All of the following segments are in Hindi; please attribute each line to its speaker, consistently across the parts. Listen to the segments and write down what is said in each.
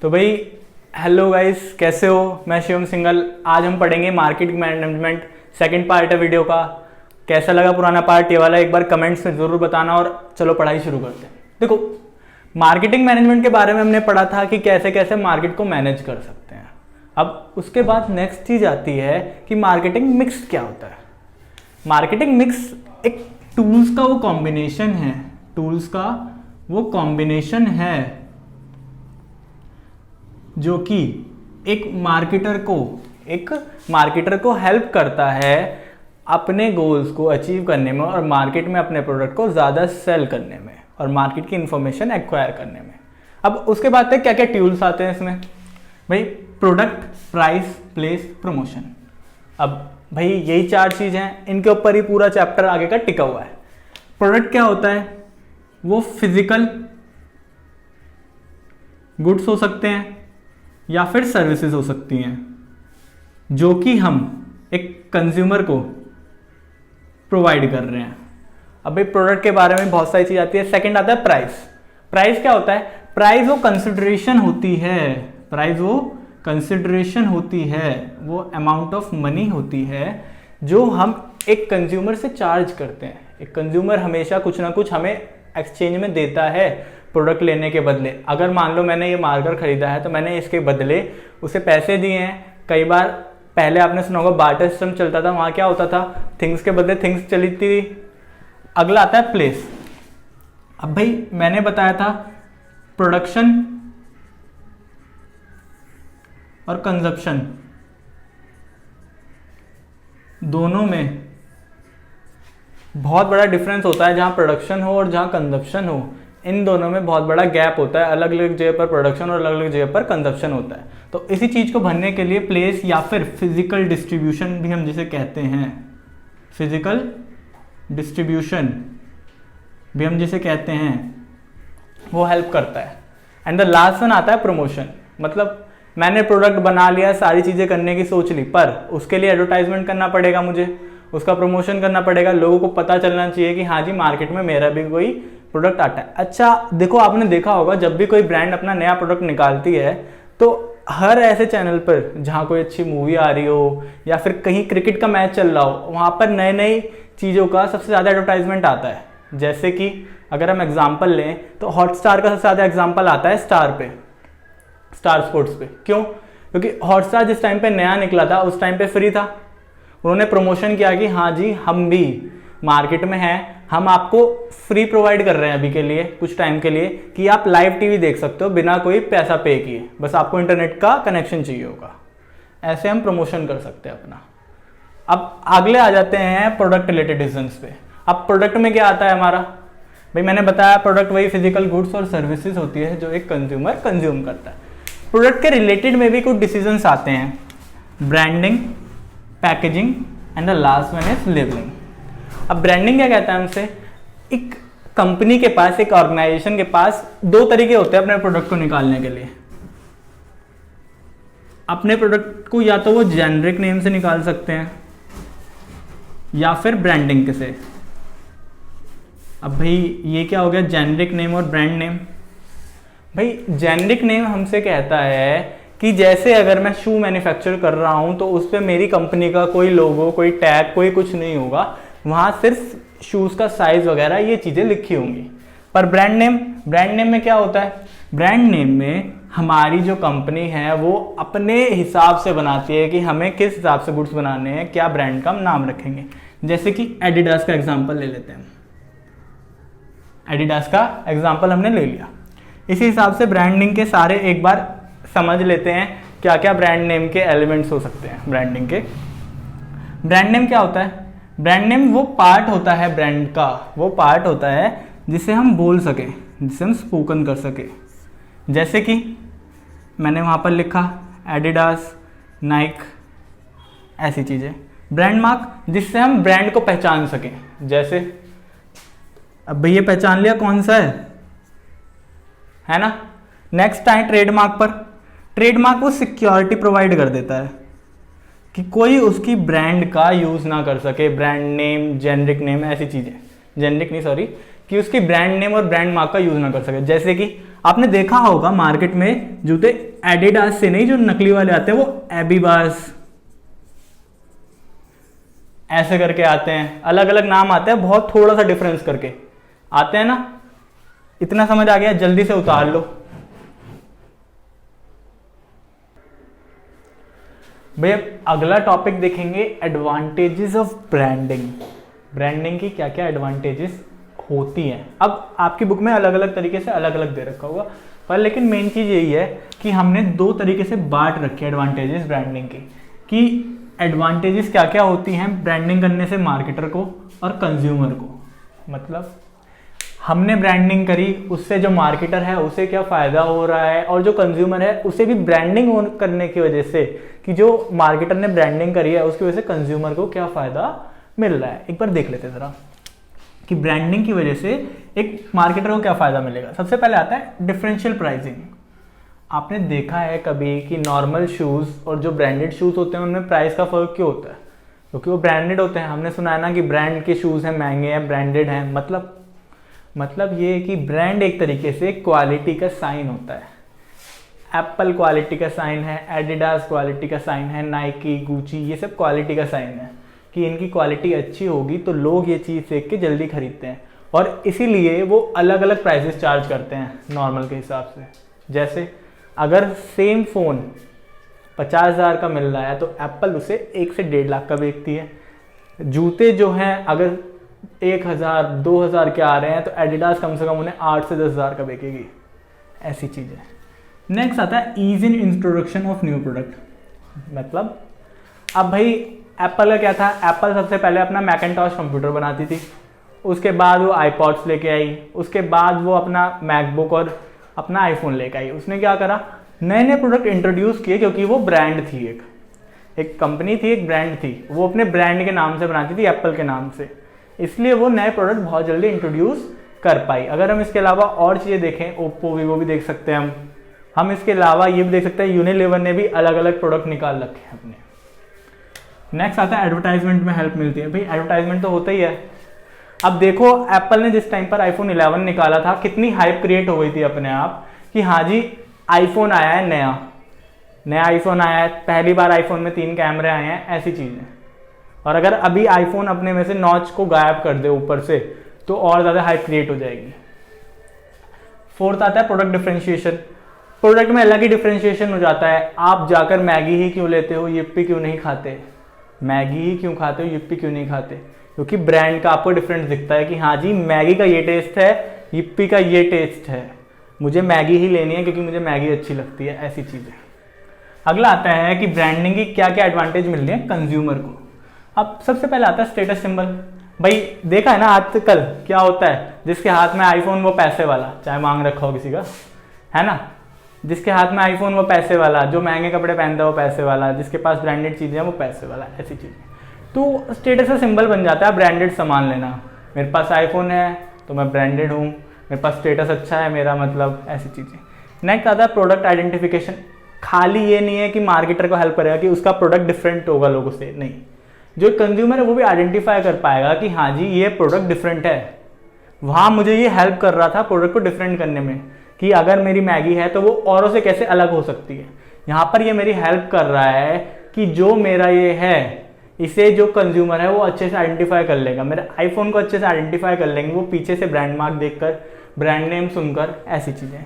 Speaker 1: तो भाई हेलो गाइस, कैसे हो? मैं शिवम सिंगल। आज हम पढ़ेंगे मार्केटिंग मैनेजमेंट, सेकंड पार्ट है वीडियो का। कैसा लगा पुराना पार्ट ये वाला, एक बार कमेंट्स में ज़रूर बताना। और चलो पढ़ाई शुरू करते हैं। देखो, मार्केटिंग मैनेजमेंट के बारे में हमने पढ़ा था कि कैसे कैसे मार्केट को मैनेज कर सकते हैं। अब उसके बाद नेक्स्ट चीज़ आती है कि मार्केटिंग मिक्स क्या होता है। मार्केटिंग मिक्स एक टूल्स का वो कॉम्बिनेशन है, टूल्स का वो कॉम्बिनेशन है जो कि एक मार्केटर को हेल्प करता है अपने गोल्स को अचीव करने में और मार्केट में अपने प्रोडक्ट को ज़्यादा सेल करने में और मार्केट की इंफॉर्मेशन एक्वायर करने में। अब उसके बाद क्या क्या टूल्स आते हैं इसमें? भाई प्रोडक्ट, प्राइस, प्लेस, प्रमोशन। अब भाई यही चार चीज़ हैं, इनके ऊपर ही पूरा चैप्टर आगे का टिका हुआ है। प्रोडक्ट क्या होता है? वो फिजिकल गुड्स हो सकते हैं या फिर सर्विसेज हो सकती हैं जो कि हम एक कंज्यूमर को प्रोवाइड कर रहे हैं। अब भाई प्रोडक्ट के बारे में बहुत सारी चीज आती है। सेकंड आता है प्राइस। प्राइस क्या होता है? प्राइस वो कंसिडरेशन होती है, प्राइस वो कंसिडरेशन होती है, वो अमाउंट ऑफ मनी होती है जो हम एक कंज्यूमर से चार्ज करते हैं। एक कंज्यूमर हमेशा कुछ ना कुछ हमें एक्सचेंज में देता है प्रोडक्ट लेने के बदले। अगर मान लो मैंने ये मार्कर खरीदा है तो मैंने इसके बदले उसे पैसे दिए हैं। कई बार पहले आपने सुना होगा बार्टर सिस्टम चलता था, वहाँ क्या होता था? थिंग्स के बदले थिंग्स चली थी। अगला आता है प्लेस। अब भाई मैंने बताया था प्रोडक्शन और कंजप्शन दोनों में बहुत बड़ा डिफरेंस होता है। जहाँ प्रोडक्शन हो और जहाँ कंजप्शन हो, इन दोनों में बहुत बड़ा गैप होता है। अलग अलग जगह पर प्रोडक्शन और अलग अलग जगह पर कंजप्शन होता है। तो इसी चीज़ को भरने के लिए प्लेस या फिर फिजिकल डिस्ट्रीब्यूशन भी हम जिसे कहते हैं, फिजिकल डिस्ट्रीब्यूशन भी हम जिसे कहते हैं, वो हेल्प करता है। एंड द लास्ट वन आता है प्रमोशन। मतलब मैंने प्रोडक्ट बना लिया, सारी चीज़ें करने की सोच ली, पर उसके लिए एडवर्टाइजमेंट करना पड़ेगा, मुझे उसका प्रमोशन करना पड़ेगा। लोगों को पता चलना चाहिए कि हाँ जी मार्केट में मेरा भी कोई प्रोडक्ट आता है। अच्छा देखो, आपने देखा होगा जब भी कोई ब्रांड अपना नया प्रोडक्ट निकालती है तो हर ऐसे चैनल पर जहाँ कोई अच्छी मूवी आ रही हो या फिर कहीं क्रिकेट का मैच चल रहा हो, वहाँ पर नई नई चीज़ों का सबसे ज़्यादा एडवर्टाइजमेंट आता है। जैसे कि अगर हम एग्जाम्पल लें तो हॉटस्टार का सबसे ज़्यादा एग्जाम्पल आता है स्टार स्पोर्ट्स पे। क्यों? क्योंकि हॉटस्टार जिस टाइम पे नया निकला था उस टाइम पे फ्री था। उन्होंने प्रमोशन किया कि हाँ जी हम भी मार्केट में हैं, हम आपको फ्री प्रोवाइड कर रहे हैं अभी के लिए, कुछ टाइम के लिए, कि आप लाइव टीवी देख सकते हो बिना कोई पैसा पे किए, बस आपको इंटरनेट का कनेक्शन चाहिए होगा। ऐसे हम प्रमोशन कर सकते हैं अपना। अब अगले आ जाते हैं प्रोडक्ट रिलेटेड डिसीजंस पे। अब प्रोडक्ट में क्या आता है हमारा? भाई मैंने बताया प्रोडक्ट वही फिजिकल गुड्स और सर्विसेज होती है जो एक कंज्यूमर कंज्यूम करता है। प्रोडक्ट के रिलेटेड में भी कुछ डिसीजंस आते हैं, branding, packaging and the last one is labelling. अब ब्रांडिंग क्या कहता है हमसे? एक कंपनी के पास, एक ऑर्गेनाइजेशन के पास दो तरीके होते हैं अपने प्रोडक्ट को निकालने के लिए। अपने प्रोडक्ट को या तो वो जेनरिक नेम से निकाल सकते हैं या फिर ब्रांडिंग से। अब भाई ये क्या हो गया, जेनरिक नेम और ब्रांड नेम? भाई जेनरिक नेम हमसे कहता है कि जैसे अगर मैं शू मैन्युफैक्चर कर रहा हूं तो उस पर मेरी कंपनी का कोई लोगो, कोई टैग, कोई कुछ नहीं होगा, वहां सिर्फ शूज का साइज वगैरह ये चीजें लिखी होंगी। पर ब्रांड नेम में क्या होता है? ब्रांड नेम में हमारी जो कंपनी है वो अपने हिसाब से बनाती है कि हमें किस हिसाब से गुड्स बनाने हैं, क्या ब्रांड का हम नाम रखेंगे। जैसे कि एडिडास का एग्जांपल ले लेते हैं। एडिडास का एग्जांपल हमने ले लिया। इसी हिसाब से ब्रांडिंग के सारे एक बार समझ लेते हैं क्या क्या ब्रांड नेम के एलिमेंट्स हो सकते हैं। ब्रांडिंग के ब्रांड नेम क्या होता है? ब्रांड नेम वो पार्ट होता है ब्रांड का, वो पार्ट होता है जिसे हम बोल सकें, जिसे हम स्पोकन कर सके। जैसे कि मैंने वहाँ पर लिखा एडिडास, नाइक, ऐसी चीज़ें। ब्रांड मार्क जिससे हम ब्रांड को पहचान सकें। जैसे अब भैया पहचान लिया कौन सा है ना। नेक्स्ट आए ट्रेडमार्क पर। ट्रेडमार्क वो सिक्योरिटी प्रोवाइड कर देता है कि कोई उसकी ब्रांड का यूज़ ना कर सके। ब्रांड नेम, जेनरिक नेम, ऐसी चीज़ें, जेनरिक नहीं सॉरी, कि उसकी ब्रांड नेम और ब्रांड मार्क का यूज़ ना कर सके। जैसे कि आपने देखा होगा मार्केट में जूते एडिडास से नहीं, जो नकली वाले आते हैं वो एबिबास ऐसे करके आते हैं, अलग अलग नाम आते हैं, बहुत थोड़ा सा डिफरेंस करके आते हैं ना। इतना समझ आ गया, जल्दी से उतार लो भैया। अगला टॉपिक देखेंगे एडवांटेजेस ऑफ ब्रांडिंग। ब्रांडिंग की क्या क्या एडवांटेजेस होती हैं। अब आपकी बुक में अलग अलग तरीके से अलग अलग दे रखा होगा, पर लेकिन मेन चीज यही है कि हमने दो तरीके से बांट रखी है एडवांटेजेस ब्रांडिंग की, कि एडवांटेजेस क्या क्या होती हैं ब्रांडिंग करने से मार्केटर को और कंज्यूमर को। मतलब हमने ब्रांडिंग करी, उससे जो मार्केटर है उसे क्या फायदा हो रहा है, और जो कंज्यूमर है उसे भी ब्रांडिंग करने की वजह से, कि जो मार्केटर ने ब्रांडिंग करी है उसकी वजह से कंज्यूमर को क्या फायदा मिल रहा है। एक बार देख लेते हैं जरा कि ब्रांडिंग की वजह से एक मार्केटर को क्या फायदा मिलेगा। सबसे पहले आता है डिफरेंशियल प्राइसिंग। आपने देखा है कभी कि नॉर्मल शूज और जो ब्रांडेड शूज होते हैं उनमें प्राइस का फर्क क्यों होता है? क्योंकि वो ब्रांडेड होते हैं। हमने सुना है ना कि ब्रांड के शूज हैं महंगे हैं, ब्रांडेड हैं। मतलब ये कि ब्रांड एक तरीके से क्वालिटी का साइन होता है। एप्पल क्वालिटी का साइन है, एडिडास क्वालिटी का साइन है, नाइकी, गुची, ये सब क्वालिटी का साइन है कि इनकी क्वालिटी अच्छी होगी तो लोग ये चीज़ देख के जल्दी खरीदते हैं, और इसीलिए वो अलग अलग प्राइसेस चार्ज करते हैं नॉर्मल के हिसाब से। जैसे अगर सेम फ़ोन 50,000 का मिल रहा है तो एप्पल उसे 1 से 1.5 लाख का बेचती है। जूते जो हैं अगर 1,000 2,000 के आ रहे हैं तो एडिडास कम से कम उन्हें 8 से 10,000 का बेचेगी। ऐसी चीज़ है। नेक्स्ट आता है is in introduction of new product. मतलब अब भाई एप्पल का क्या था, एप्पल सबसे पहले अपना मैकिन्टॉश कंप्यूटर बनाती थी, उसके बाद वो आईपॉड्स लेके आई, उसके बाद वो अपना मैकबुक और अपना आईफोन लेके आई। उसने क्या करा, नए नए प्रोडक्ट इंट्रोड्यूस किए, क्योंकि वो ब्रांड थी, एक कंपनी थी, एक ब्रांड थी, वो अपने ब्रांड के नाम से बनाती थी, एप्पल के नाम से, इसलिए वो नए प्रोडक्ट बहुत जल्दी इंट्रोड्यूस कर पाई। अगर हम इसके अलावा और चीज़ें देखें, ओप्पो वीवो भी देख सकते हैं हम इसके अलावा ये भी देख सकते हैं यूनिलीवर ने भी अलग अलग प्रोडक्ट निकाल रखे हैं अपने। नेक्स्ट आता है एडवर्टाइजमेंट में हेल्प मिलती है। भाई एडवर्टाइजमेंट तो होता ही है। अब देखो एप्पल ने जिस टाइम पर आईफोन 11 निकाला था, कितनी हाइप क्रिएट हो गई थी अपने आप कि हाँ जी आईफोन आया है, नया आईफोन आया है, पहली बार आईफोन में 3 कैमरे आए हैं, ऐसी चीजें। और अगर अभी आईफोन अपने में से नॉच को गायब कर दे ऊपर से तो और ज्यादा हाइप क्रिएट हो जाएगी। फोर्थ आता है प्रोडक्ट डिफरेंशिएशन। प्रोडक्ट में अलग ही डिफरेंशिएशन हो जाता है। आप जाकर मैगी ही क्यों लेते हो, यिप्पी क्यों नहीं खाते? मैगी ही क्यों खाते हो, यिप्पी क्यों नहीं खाते? क्योंकि ब्रांड का आपको डिफरेंस दिखता है कि हाँ जी मैगी का ये टेस्ट है, यिप्पी का ये टेस्ट है, मुझे मैगी ही लेनी है क्योंकि मुझे मैगी अच्छी लगती है, ऐसी चीजें। अगला आता है कि ब्रांडिंग की क्या क्या एडवांटेज मिल रही है कंज्यूमर को। अब सबसे पहले आता है स्टेटस सिंबल। भाई देखा है ना आजकल क्या होता है, जिसके हाथ में आईफोन वो पैसे वाला, चाहे मांग रखा हो किसी का, है ना, जिसके हाथ में आईफोन वो पैसे वाला, जो महंगे कपड़े पहनता है वो पैसे वाला, जिसके पास ब्रांडेड चीजें हैं वो पैसे वाला, ऐसी चीजें। तो स्टेटस का सिंबल बन जाता है ब्रांडेड सामान लेना। मेरे पास आईफोन है तो मैं ब्रांडेड हूँ, मेरे पास स्टेटस अच्छा है मेरा, मतलब ऐसी चीजें। नेक्स्ट आता है प्रोडक्ट आइडेंटिफिकेशन। खाली ये नहीं है कि मार्केटर को हेल्प करेगा कि उसका प्रोडक्ट डिफरेंट होगा लोगों से, नहीं, जो कंज्यूमर है वो भी आइडेंटिफाई कर पाएगा कि हाँ जी ये प्रोडक्ट डिफरेंट है। वहाँ मुझे ये हेल्प कर रहा था प्रोडक्ट को डिफरेंट करने में, कि अगर मेरी मैगी है तो वो औरों से कैसे अलग हो सकती है। यहाँ पर ये मेरी हेल्प कर रहा है कि जो मेरा ये है इसे जो कंज्यूमर है वो अच्छे से आइडेंटिफाई कर लेगा, मेरे आईफोन को अच्छे से आइडेंटिफाई कर लेंगे वो पीछे से ब्रांड मार्क देखकर, ब्रांड नेम सुनकर, ऐसी चीज़ें।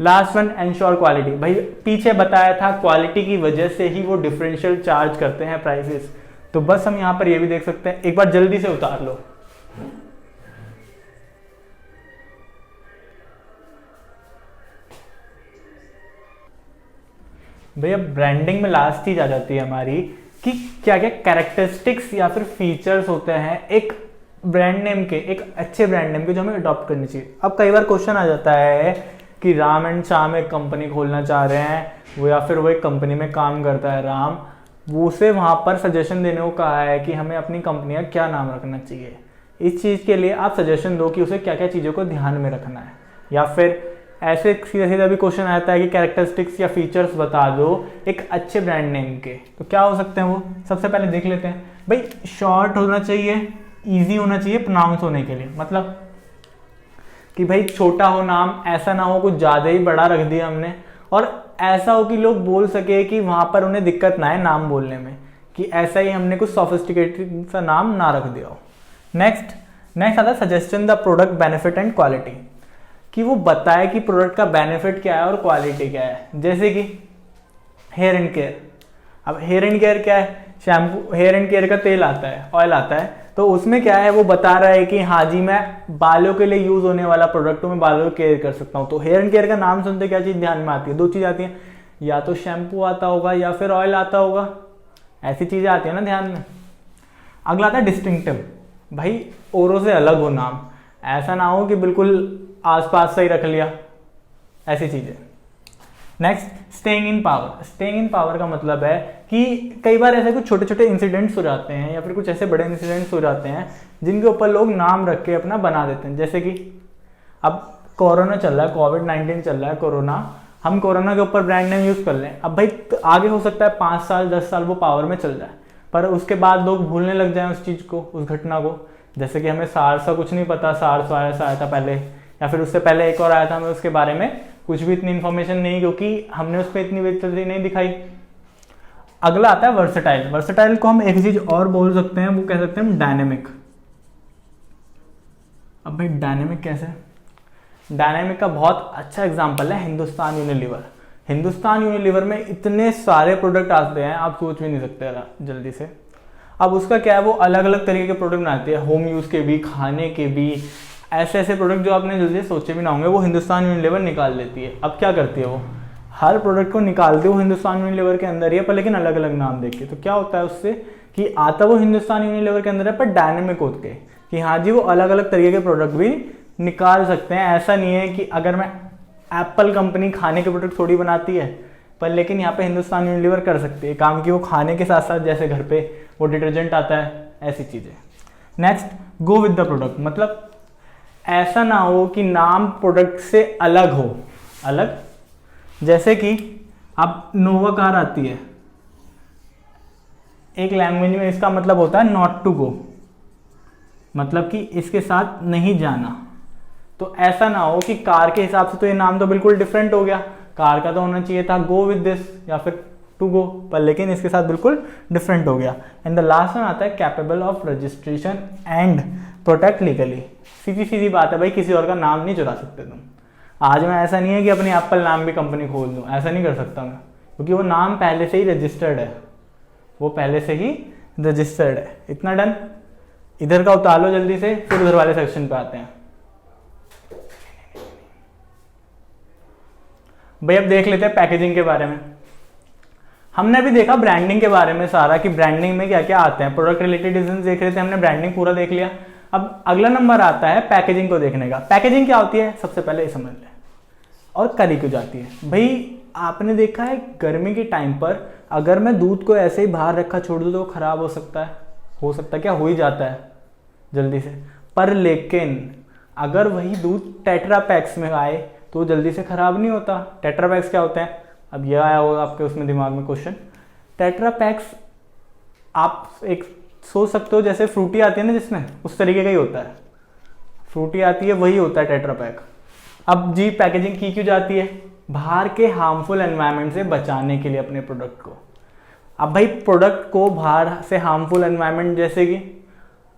Speaker 1: Last one ensure quality. भाई पीछे बताया था क्वालिटी की वजह से ही वो डिफरेंशियल चार्ज करते हैं प्राइसेस, तो बस हम यहाँ पर ये भी देख सकते हैं। एक बार जल्दी से उतार लो। भैया ब्रांडिंग में लास्ट चीज आ जाती है हमारी कि क्या क्या कैरेक्टरिस्टिक्स या फिर फीचर्स होते हैं एक ब्रांड नेम के, एक अच्छे ब्रांड नेम के, जो हमें अडॉप्ट करनी चाहिए। अब कई बार क्वेश्चन आ जाता है कि राम एंड श्याम एक कंपनी खोलना चाह रहे हैं, वो या फिर वो एक कंपनी में काम करता है राम, वो उसे वहाँ पर सजेशन देने को कहा है कि हमें अपनी कंपनी का क्या नाम रखना चाहिए। इस चीज़ के लिए आप सजेशन दो कि उसे क्या क्या चीज़ों को ध्यान में रखना है। या फिर ऐसे सीधा सीधा भी क्वेश्चन आता है कि कैरेक्टरिस्टिक्स या फीचर्स बता दो एक अच्छे ब्रांड नेम के, तो क्या हो सकते हैं वो। सबसे पहले देख लेते हैं। भाई शॉर्ट होना चाहिए, इजी होना चाहिए प्रोनाउंस होने के लिए, मतलब कि भाई छोटा हो नाम, ऐसा ना हो कुछ ज़्यादा ही बड़ा रख दिया हमने, और ऐसा हो कि लोग बोल सके कि वहाँ पर उन्हें दिक्कत ना है नाम बोलने में, कि ऐसा ही हमने कुछ सोफिस्टिकेटेड सा नाम ना रख दिया हो। नेक्स्ट आता है suggestion the product benefit and quality, कि वो बताए कि प्रोडक्ट का बेनिफिट क्या है और क्वालिटी क्या है। जैसे कि हेयर एंड केयर, अब हेयर एंड केयर क्या है, शैम्पू, हेयर एंड केयर का तेल आता है, ऑयल आता है, तो उसमें क्या है वो बता रहा है कि हाँ जी मैं बालों के लिए यूज होने वाला प्रोडक्ट हूँ, मैं बालों की केयर कर सकता हूँ। तो हेयर एंड केयर का नाम सुनते क्या चीज ध्यान में आती है, दो चीज आती है, या तो शैम्पू आता होगा या फिर ऑयल आता होगा, ऐसी चीजें आती है ना ध्यान में। अगला आता है डिस्टिंक्टिव, भाई औरों से अलग हो नाम, ऐसा ना हो कि बिल्कुल आसपास से ही रख लिया, ऐसी चीजें। Next staying in power, staying in power का मतलब है कि कई बार ऐसे कुछ छोटे छोटे इंसिडेंट्स हो जाते हैं या फिर कुछ ऐसे बड़े इंसिडेंट्स हो जाते हैं जिनके ऊपर लोग नाम रख के अपना बना देते हैं। जैसे कि अब कोरोना चल रहा है, कोविड-19 चल रहा है, कोरोना, हम कोरोना के ऊपर ब्रांड नेम यूज कर लें। अब भाई आगे हो सकता है 5 साल 10 साल वो पावर में चल जाए, पर उसके बाद लोग भूलने लग जाएं उस चीज को, उस घटना को। जैसे कि हमें सार्स का कुछ नहीं पता, सार्स वायरस आया था पहले, या फिर उससे पहले एक और आया था, हमें उसके बारे में कुछ भी इतनी इन्फॉर्मेशन नहीं, क्योंकि हमने उस पर इतनी विस्तृति नहीं दिखाई। अगला आता है वर्सेटाइल। वर्सेटाइल को हम एक चीज और बोल सकते हैं, वो कह सकते हैं डायनेमिक। अब भाई डायनेमिक कैसे, डायनेमिक का बहुत अच्छा एग्जांपल है हिंदुस्तान यूनिलीवर। हिंदुस्तान यूनिलीवर में इतने सारे प्रोडक्ट आते हैं आप सोच भी नहीं सकते जल्दी से। अब उसका क्या है, वो अलग अलग तरीके के प्रोडक्ट बनाती है, होम यूज के भी, खाने के भी, ऐसे ऐसे प्रोडक्ट जो आपने जल्दी सोचे भी ना होंगे, वो हिंदुस्तान यूनिलीवर निकाल लेती है। अब क्या करती है, वो हर प्रोडक्ट को निकालती है वो हिंदुस्तान यूनिलीवर के अंदर ही है, पर लेकिन अलग अलग नाम देके। तो क्या होता है उससे कि आता वो हिंदुस्तान यूनिलीवर के अंदर है, पर डायनेमिक होते हैं कि हाँ जी वो अलग अलग तरीके के प्रोडक्ट भी निकाल सकते हैं। ऐसा नहीं है कि अगर मैं एप्पल कंपनी खाने के प्रोडक्ट थोड़ी बनाती है, पर लेकिन यहाँ पे हिंदुस्तान यूनिलीवर कर सकती है काम की, वो खाने के साथ साथ जैसे घर पे वो डिटर्जेंट आता है, ऐसी चीजें। Next go with the product, मतलब ऐसा ना हो कि नाम प्रोडक्ट से अलग हो, अलग। जैसे कि अब नोवा कार आती है, एक लैंग्वेज में इसका मतलब होता है नॉट टू गो, मतलब कि इसके साथ नहीं जाना। तो ऐसा ना हो कि कार के हिसाब से तो ये नाम तो बिल्कुल डिफरेंट हो गया, कार का तो होना चाहिए था गो विद दिस या फिर टू गो, पर लेकिन इसके साथ बिल्कुल डिफरेंट हो गया। एंड द लास्ट वन आता है capable of registration and protect legally. सीधी सीधी बात है भाई, किसी और का नाम नहीं चुरा सकते तुम। आज मैं ऐसा नहीं है कि अपनी एप्पल नाम भी कंपनी खोल दूं, ऐसा नहीं कर सकता मैं, क्योंकि वो नाम पहले से ही रजिस्टर्ड है, वो पहले से ही रजिस्टर्ड है। इतना डन। इधर का उतार लो जल्दी से, फिर उधर वाले सेक्शन पे आते हैं। भाई अब देख लेते हैं पैकेजिंग के बारे में। हमने अभी देखा ब्रांडिंग के बारे में सारा, कि ब्रांडिंग में क्या क्या आते हैं, प्रोडक्ट रिलेटेड डिजाइन देख रहे थे हमने, ब्रांडिंग पूरा देख लिया। अब अगला नंबर आता है पैकेजिंग को देखने का। पैकेजिंग क्या होती है सबसे पहले ये समझ लें, और करी क्यों जाती है। भाई आपने देखा है गर्मी के टाइम पर अगर मैं दूध को ऐसे ही बाहर रखा छोड़ दूं तो वो खराब हो सकता है क्या, हो ही जाता है जल्दी से। पर लेकिन अगर वही दूध टेट्रा पैक्स में आए तो जल्दी से खराब नहीं होता। टेट्रा पैक्स क्या होते हैं, अब यह आया होगा आपके उसमें दिमाग में क्वेश्चन। टेट्रा पैक्स आप एक सोच सकते हो जैसे फ्रूटी आती है ना जिसमें, उस तरीके का ही होता है। फ्रूटी आती है वही होता है टेट्रा पैक। अब जी पैकेजिंग की क्यों जाती है, बाहर के हार्मफुल एनवायरनमेंट से बचाने के लिए अपने प्रोडक्ट को। अब भाई प्रोडक्ट को बाहर से हार्मफुल एनवायरनमेंट जैसे कि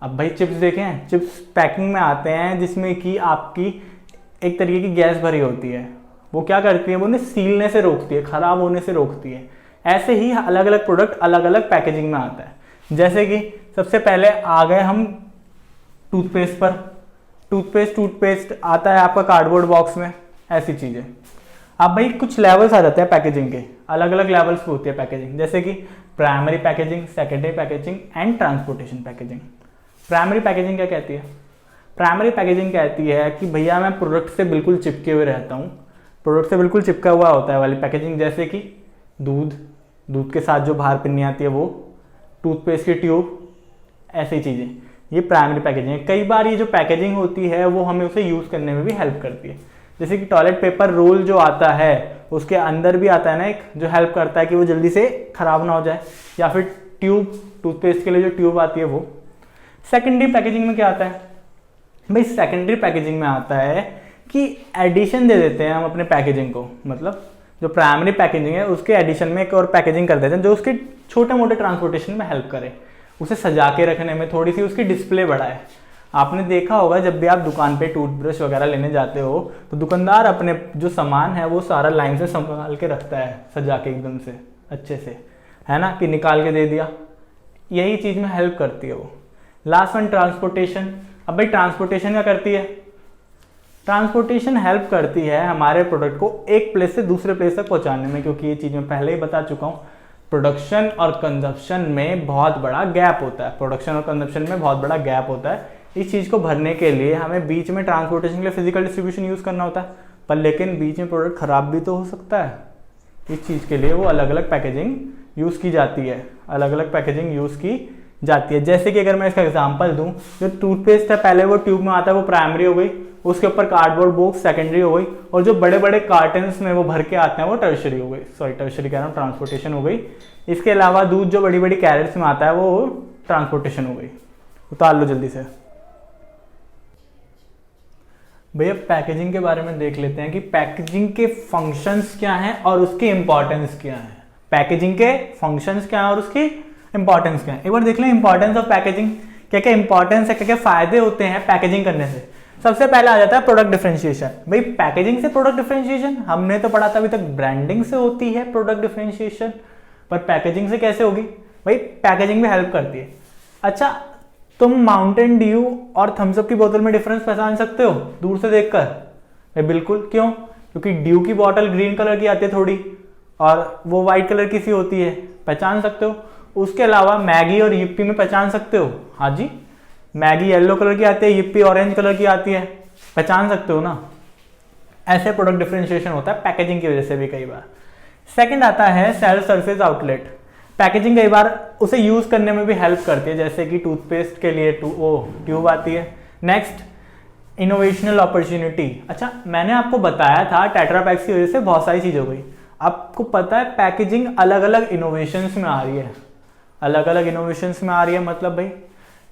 Speaker 1: अब भाई चिप्स देखें, चिप्स पैकिंग में आते हैं जिसमें कि आपकी एक तरीके की गैस भरी होती है, वो क्या करती है, वो उन्हें सीलने से रोकती है, खराब होने से रोकती है। ऐसे ही अलग अलग प्रोडक्ट अलग अलग पैकेजिंग में आता है। जैसे कि सबसे पहले आ गए हम टूथपेस्ट पर। टूथपेस्ट आता है आपका कार्डबोर्ड बॉक्स में, ऐसी चीजें। अब भाई कुछ लेवल्स आ जाते हैं पैकेजिंग के, अलग अलग लेवल्स पे होती है पैकेजिंग, जैसे कि primary packaging, secondary packaging and transportation packaging. Primary packaging क्या कहती है, प्राइमरी पैकेजिंग कहती है कि भैया मैं प्रोडक्ट से बिल्कुल चिपके हुए रहता हूँ, प्रोडक्ट से बिल्कुल चिपका हुआ होता है वाली पैकेजिंग। जैसे कि दूध के साथ जो बाहर पिन्नी आती है वो, टूथपेस्ट की ट्यूब, ऐसी चीज़ें, ये प्राइमरी पैकेजिंग है। कई बार ये जो पैकेजिंग होती है वो हमें उसे यूज़ करने में भी हेल्प करती है। जैसे कि टॉयलेट पेपर रोल जो आता है उसके अंदर भी आता है ना एक, जो हेल्प करता है कि वो जल्दी से खराब ना हो जाए, या फिर ट्यूब, टूथपेस्ट के लिए जो ट्यूब आती है वो। सेकेंडरी पैकेजिंग में क्या आता है भाई, सेकेंडरी पैकेजिंग में आता है की एडिशन दे देते हैं हम अपने पैकेजिंग को, मतलब जो प्राइमरी पैकेजिंग है उसके एडिशन में एक और पैकेजिंग कर देते हैं जो उसके छोटे मोटे ट्रांसपोर्टेशन में हेल्प करे, उसे सजा के रखने में थोड़ी सी उसकी डिस्प्ले बढ़ाए। आपने देखा होगा जब भी आप दुकान पे टूथब्रश वगैरह लेने जाते हो तो दुकानदार अपने जो सामान है वो सारा लाइन से संभाल के रखता है, सजा के एकदम से अच्छे से, है ना, कि निकाल के दे दिया। यही चीज़ में हेल्प करती है वो। Last one transportation. अब भाई ट्रांसपोर्टेशन क्या करती है? ट्रांसपोर्टेशन हेल्प करती है हमारे प्रोडक्ट को एक प्लेस से दूसरे प्लेस तक पहुंचाने में, क्योंकि ये चीज़ मैं पहले ही बता चुका हूँ, प्रोडक्शन और कंजप्शन में बहुत बड़ा गैप होता है। प्रोडक्शन और कंजप्शन में बहुत बड़ा गैप होता है। इस चीज़ को भरने के लिए हमें बीच में ट्रांसपोर्टेशन के लिए फिजिकल डिस्ट्रीब्यूशन यूज़ करना होता है, पर लेकिन बीच में प्रोडक्ट ख़राब भी तो हो सकता है। इस चीज़ के लिए वो अलग अलग पैकेजिंग यूज़ की जाती है, अलग अलग पैकेजिंग यूज़ की जाती है। जैसे कि अगर मैं इसका एग्जांपल दूं, जो टूथपेस्ट है पहले वो ट्यूब में आता है, वो प्राइमरी हो गई, उसके ऊपर कार्डबोर्ड बॉक्स सेकेंडरी हो गई, और जो बड़े बड़े कार्टन्स में वो भर के आते हैं वो टर्शरी हो गई, सॉरी टर्शरी कह रहा हूँ, ट्रांसपोर्टेशन हो गई। इसके अलावा दूध जो बड़ी बड़ी कैरेट्स में आता है वो ट्रांसपोर्टेशन हो गई। उतार लो जल्दी से। भैया पैकेजिंग के बारे में देख लेते हैं कि पैकेजिंग के फंक्शंस क्या हैं और उसकी इंपॉर्टेंस क्या है। पैकेजिंग के फंक्शंस क्या है और उसकी इंपॉर्टेंस क्या है, एक बार देख लें इंपॉर्टेंस ऑफ पैकेजिंग। क्या क्या इंपॉर्टेंस है, क्या क्या फायदे होते हैं पैकेजिंग करने से। सबसे पहले आ जाता है प्रोडक्ट डिफरेंशिएशन। भाई पैकेजिंग से प्रोडक्ट डिफरेंशिएशन हमने तो पढ़ा था अभी तक, ब्रांडिंग से होती है प्रोडक्ट डिफरेंशिएशन, पर पैकेजिंग से कैसे होगी? भाई पैकेजिंग में हेल्प करती है। अच्छा, तुम माउंटेन ड्यू और थम्स अप की बोतल में डिफरेंस पहचान सकते हो दूर से देखकर? बिल्कुल। क्यों? क्योंकि ड्यू की बोतल ग्रीन कलर की आती है थोड़ी और वो व्हाइट कलर की सी होती है, पहचान सकते हो। उसके अलावा मैगी और yippee में पहचान सकते हो? हाँ जी, मैगी येलो कलर की आती है, yippee ऑरेंज कलर की आती है, पहचान सकते हो ना। ऐसे प्रोडक्ट डिफरेंशिएशन होता है पैकेजिंग की वजह से भी कई बार। सेकंड आता है सेल्फ सर्फेस आउटलेट। पैकेजिंग कई बार उसे यूज करने में भी हेल्प करती है, जैसे कि टूथपेस्ट के लिए ट्यूब आती है। Next, innovational opportunity. अच्छा, मैंने आपको बताया था टेट्रा पैक्स की वजह से बहुत सारी चीज हो गई। आपको पता है पैकेजिंग अलग अलग इनोवेशंस में आ रही है, अलग अलग इनोवेशंस में आ रही है। मतलब भाई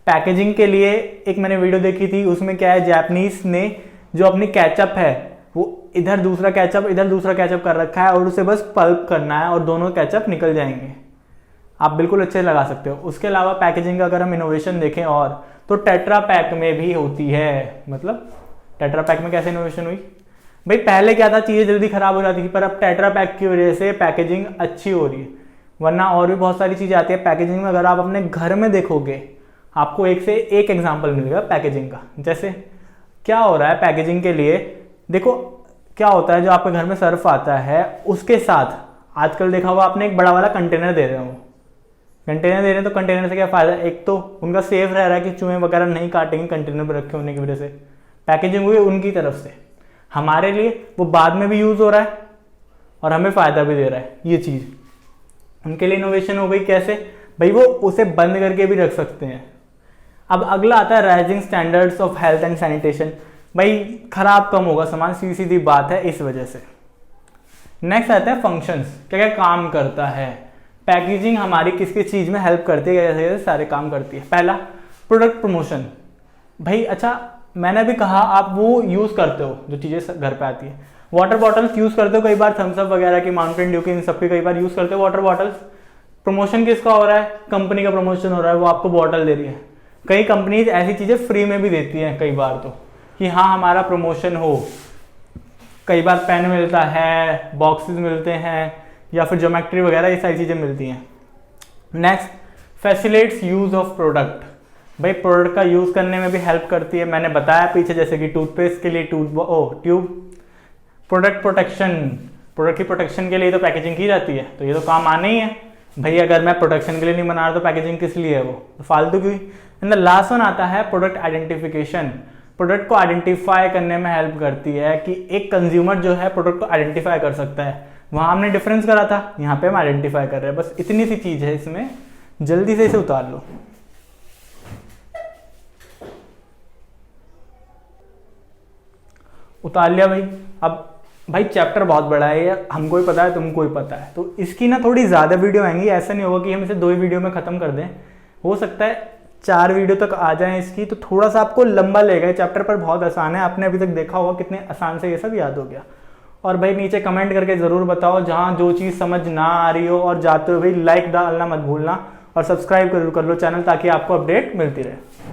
Speaker 1: पैकेजिंग के लिए एक मैंने वीडियो देखी थी, उसमें क्या है, जापानीज ने जो अपनी केचप है वो इधर दूसरा केचप कर रखा है और उसे बस पल्प करना है और दोनों केचप निकल जाएंगे। आप बिल्कुल अच्छे लगा सकते हो। उसके अलावा पैकेजिंग का अगर हम इनोवेशन देखें और तो टेट्रा पैक में भी होती है। मतलब टेट्रा पैक में कैसे इनोवेशन हुई? भाई पहले क्या था, चीजें जल्दी खराब हो जाती थी, पर अब टेट्रा पैक की वजह से पैकेजिंग अच्छी हो रही है। वरना और भी बहुत सारी चीजें आती है पैकेजिंग में। अगर आप अपने घर में देखोगे आपको एक से एक एग्जाम्पल मिलेगा पैकेजिंग का। जैसे क्या हो रहा है पैकेजिंग के लिए, देखो क्या होता है, जो आपके घर में सर्फ आता है उसके साथ आजकल देखा होगा आपने एक बड़ा वाला कंटेनर दे रहे हो। कंटेनर दे रहे हैं तो कंटेनर से क्या फायदा? एक तो उनका सेफ रह रहा है कि चूहे वगैरह नहीं काटेंगे कंटेनर पर रखे होने की वजह से, पैकेजिंग हुई उनकी तरफ से। हमारे लिए वो बाद में भी यूज हो रहा है और हमें फायदा भी दे रहा है। ये चीज उनके लिए इनोवेशन हो गई। कैसे? भाई वो उसे बंद करके भी रख सकते हैं। अब अगला आता है rising standards of health and sanitation. भाई खराब कम होगा सामान, सीधी बात है इस वजह से। नेक्स्ट आता है फंक्शंस, क्या क्या काम करता है पैकेजिंग, हमारी किस किस चीज में हेल्प करती है, कैसे सारे काम करती है। पहला, प्रोडक्ट प्रमोशन। भाई अच्छा, मैंने भी कहा आप वो यूज करते हो जो चीजें घर पे आती है। वाटर बॉटल्स यूज करते हो कई बार, थम्स अप वगैरह की, माउंटेन ड्यू की, इन सबकी कई बार यूज करते हो वाटर बॉटल्स। प्रमोशन किसका हो रहा है? कंपनी का प्रमोशन हो रहा है, वो आपको बॉटल दे रही है। कई कंपनीज ऐसी चीजें फ्री में भी देती हैं कई बार, तो कि हाँ हमारा प्रमोशन हो। कई बार पेन मिलता है, बॉक्सेस मिलते हैं, या फिर ज्योमेट्री वगैरह, ये सारी चीजें मिलती हैं। Next, facilitates use of product. भाई प्रोडक्ट का यूज करने में भी हेल्प करती है। मैंने बताया पीछे, जैसे कि टूथपेस्ट के लिए ट्यूब। प्रोडक्ट प्रोटेक्शन, प्रोडक्ट की प्रोटेक्शन के लिए तो पैकेजिंग की जाती है, तो ये तो काम आना ही है। भाई अगर मैं प्रोटेक्शन के लिए नहीं बना रहा तो पैकेजिंग किस लिए है? वो तो फालतू की। एंड द लास्ट वन आता है प्रोडक्ट आइडेंटिफिकेशन। प्रोडक्ट को आइडेंटिफाई करने में हेल्प करती है कि एक कंज्यूमर जो है प्रोडक्ट को आइडेंटिफाई कर सकता है। वहां हमने डिफरेंस करा था, यहाँ पे हम आइडेंटिफाई कर रहे हैं। बस इतनी सी चीज है इसमें, जल्दी से इसे उतार लो। उतार लिया भाई। अब भाई चैप्टर बहुत बड़ा है यार, हमको ही पता है तुमको ही पता है, तो इसकी ना थोड़ी ज्यादा वीडियो आएंगी। ऐसा नहीं होगा कि हम इसे 2 ही वीडियो में खत्म कर दें। हो सकता है 4 वीडियो तक आ जाए इसकी तो थोड़ा सा आपको लंबा लगेगा। चैप्टर पर बहुत आसान है, आपने अभी तक देखा होगा कितने आसान से ये सब याद हो गया। और भाई नीचे कमेंट करके ज़रूर बताओ जहाँ जो चीज़ समझ ना आ रही हो, और जाते हुए भाई लाइक डालना मत भूलना और सब्सक्राइब जरूर कर लो चैनल, ताकि आपको अपडेट मिलती रहे।